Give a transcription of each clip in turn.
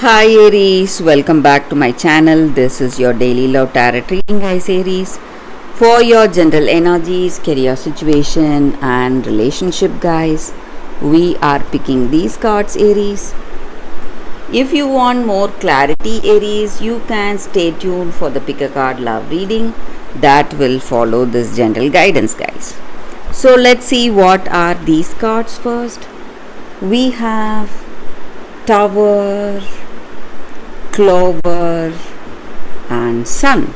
Hi Aries, welcome back to my channel. This is your daily love tarot reading, guys. Aries, for your general energies, career situation, and relationship, guys, we are picking these cards, Aries. If you want more clarity, Aries, you can stay tuned for the pick a card love reading that will follow this general guidance, guys. So let's see what are these cards first. We have Tower, Clover, and Sun.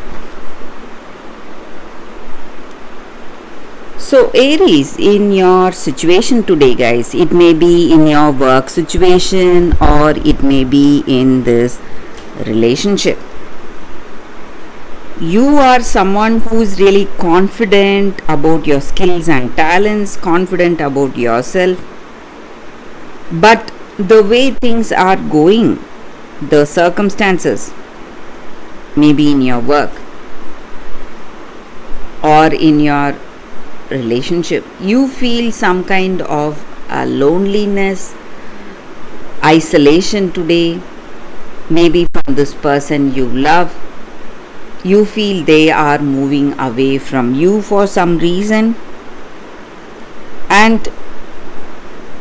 So Aries, in your situation today, guys, it may be in your work situation or it may be in this relationship. You are someone who is really confident about your skills and talents, confident about yourself, but the way things are going, the circumstances, maybe in your work or in your relationship, you feel some kind of loneliness, isolation today, maybe from this person you love. You feel they are moving away from you for some reason, and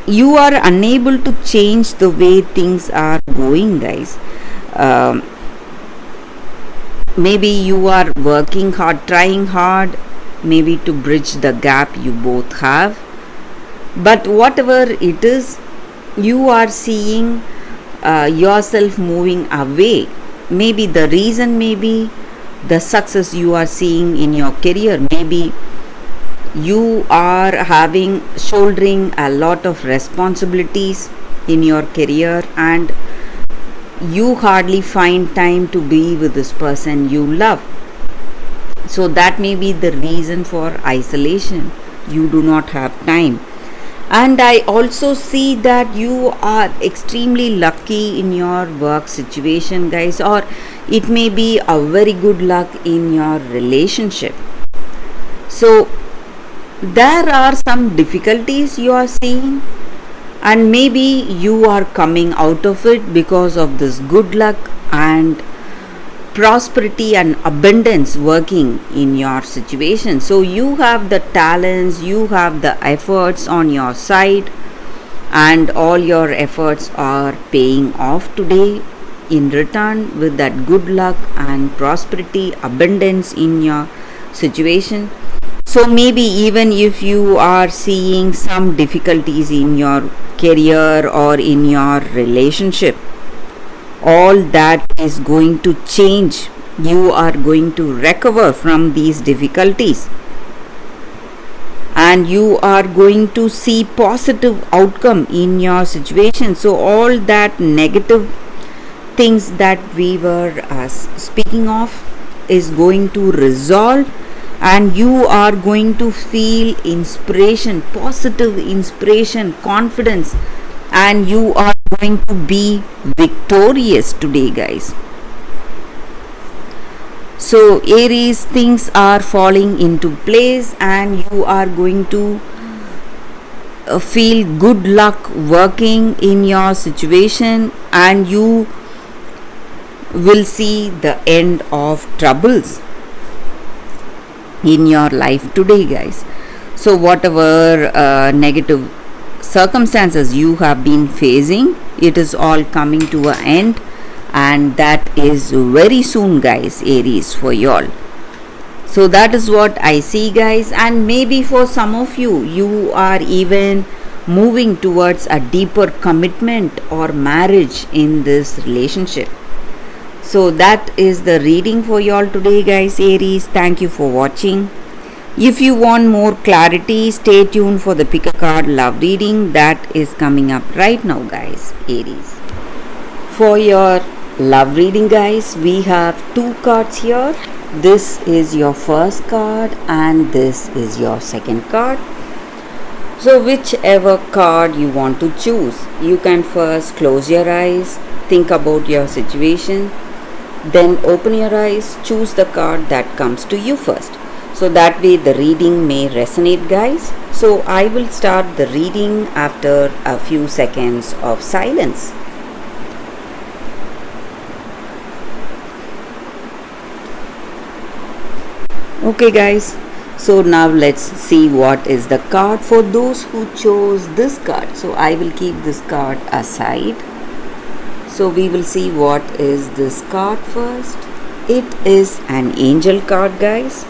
you are unable to change the way things are going, guys. Maybe you are working hard, trying hard, maybe to bridge the gap you both have, but whatever it is, you are seeing yourself moving away. Maybe the reason may be the success you are seeing in your career. Maybe you are shouldering a lot of responsibilities in your career and you hardly find time to be with this person you love. So that may be the reason for isolation. You do not have time. And I also see that you are extremely lucky in your work situation, guys, or it may be a very good luck in your relationship. So there are some difficulties you are seeing, and maybe you are coming out of it because of this good luck and prosperity and abundance working in your situation. So you have the talents, you have the efforts on your side, and all your efforts are paying off today in return with that good luck and prosperity, abundance in your situation. So maybe even if you are seeing some difficulties in your career or in your relationship, all that is going to change. You are going to recover from these difficulties and you are going to see positive outcome in your situation. So all that negative things that we were speaking of is going to resolve, and you are going to feel inspiration, positive inspiration, confidence, and you are going to be victorious today, guys. So Aries, things are falling into place and you are going to feel good luck working in your situation, and you will see the end of troubles in your life today, guys. So whatever negative circumstances you have been facing, it is all coming to an end, and that is very soon, guys, Aries, for y'all. So that is what I see, guys. And maybe for some of you, you are even moving towards a deeper commitment or marriage in this relationship. So that is the reading for y'all today, guys, Aries. Thank you for watching. If you want more clarity, stay tuned for the pick a card love reading that is coming up right now, guys, Aries. For your love reading, guys, we have two cards here. This is your first card and this is your second card. So whichever card you want to choose, you can first close your eyes, think about your situation, then open your eyes, choose the card that comes to you first. So that way the reading may resonate, guys. So I will start the reading after a few seconds of silence. Okay, guys, so now let's see what is the card for those who chose this card. So I will keep this card aside. So we will see what is this card first. It is an angel card, guys.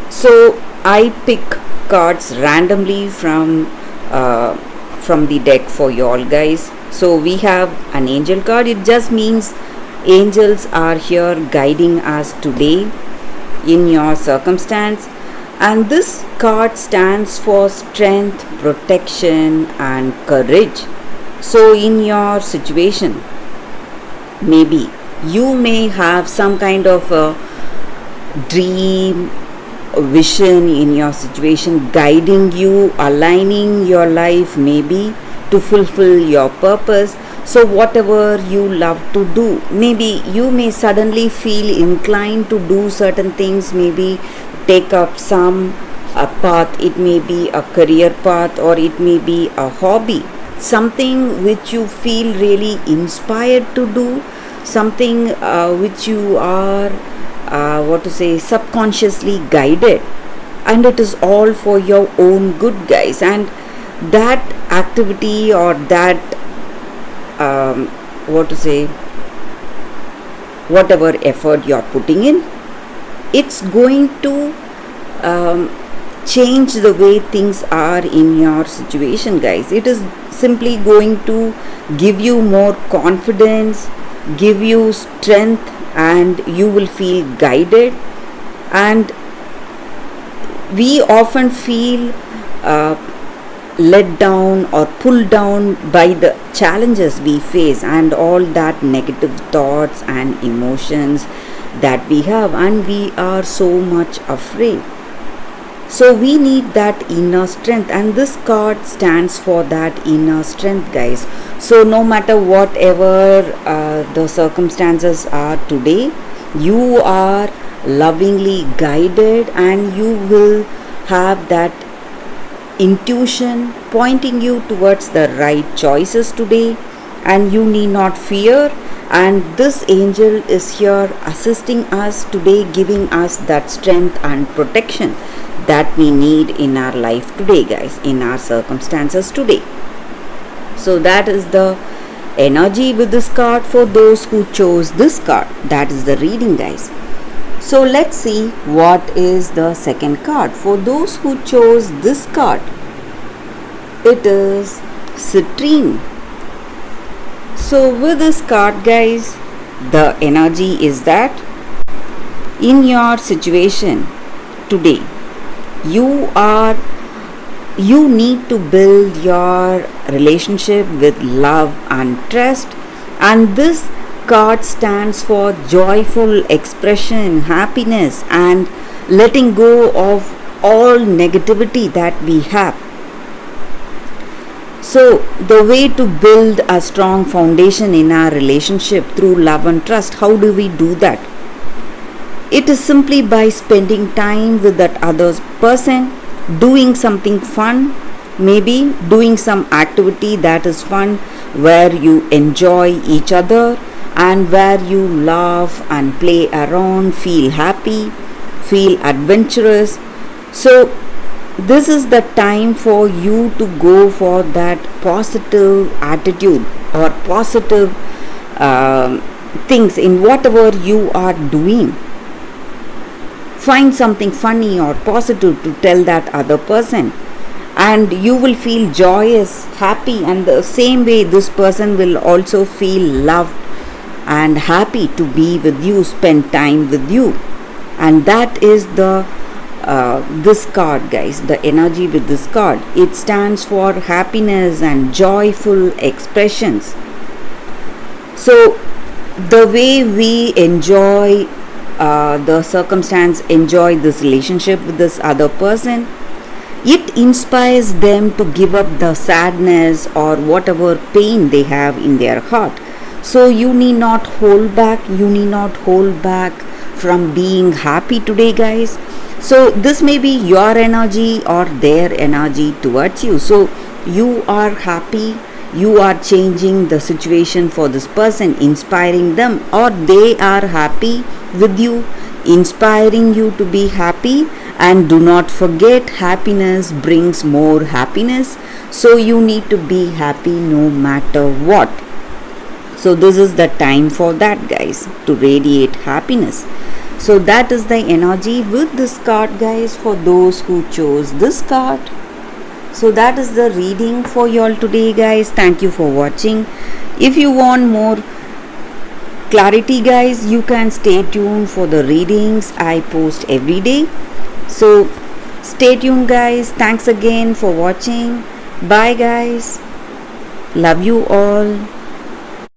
So I pick cards randomly from the deck for you all, guys. So we have an angel card. It just means angels are here guiding us today in your circumstance, and this card stands for strength, protection, and courage. So in your situation, maybe you may have some kind of a dream, vision in your situation, guiding you, aligning your life maybe to fulfill your purpose. So whatever you love to do, maybe you may suddenly feel inclined to do certain things, maybe take up some path. It may be a career path, or it may be a hobby, something which you feel really inspired to do, something which you are subconsciously guided, and it is all for your own good, guys. And that activity, or that whatever effort you're putting in, it's going to change the way things are in your situation, guys. It is simply going to give you more confidence, give you strength, and you will feel guided. And we often feel let down or pulled down by the challenges we face, and all that negative thoughts and emotions that we have, and we are so much afraid. So we need that inner strength, and this card stands for that inner strength, guys. So no matter whatever the circumstances are today, you are lovingly guided, and you will have that intuition pointing you towards the right choices today, and you need not fear. And this angel is here assisting us today, giving us that strength and protection that we need in our life today, guys, in our circumstances today. So that is the energy with this card for those who chose this card. That is the reading, guys. So let's see what is the second card for those who chose this card. It is Citrine. So with this card, guys, the energy is that in your situation today, you need to build your relationship with love and trust, and this card stands for joyful expression, happiness, and letting go of all negativity that we have. So the way to build a strong foundation in our relationship through love and trust, how do we do that? It is simply by spending time with that other person, doing something fun, maybe doing some activity that is fun, where you enjoy each other, and where you laugh and play around, feel happy, feel adventurous. So this is the time for you to go for that positive attitude or positive things in whatever you are doing. Find something funny or positive to tell that other person, and you will feel joyous, happy, and the same way this person will also feel loved and happy to be with you, spend time with you. And that is the this card, guys, the energy with this card. It stands for happiness and joyful expressions. So the way we enjoy the circumstance, enjoy this relationship with this other person, it inspires them to give up the sadness or whatever pain they have in their heart. So you need not hold back, from being happy today, guys. So this may be your energy or their energy towards you. So you are happy, you are changing the situation for this person, inspiring them, or they are happy with you, inspiring you to be happy. And do not forget, happiness brings more happiness. So you need to be happy no matter what. So this is the time for that, guys, to radiate happiness. So that is the energy with this card, guys, for those who chose this card. So that is the reading for y'all today, guys. Thank you for watching. If you want more clarity, guys, you can stay tuned for the readings I post every day. So stay tuned, guys. Thanks again for watching. Bye, guys. Love you all.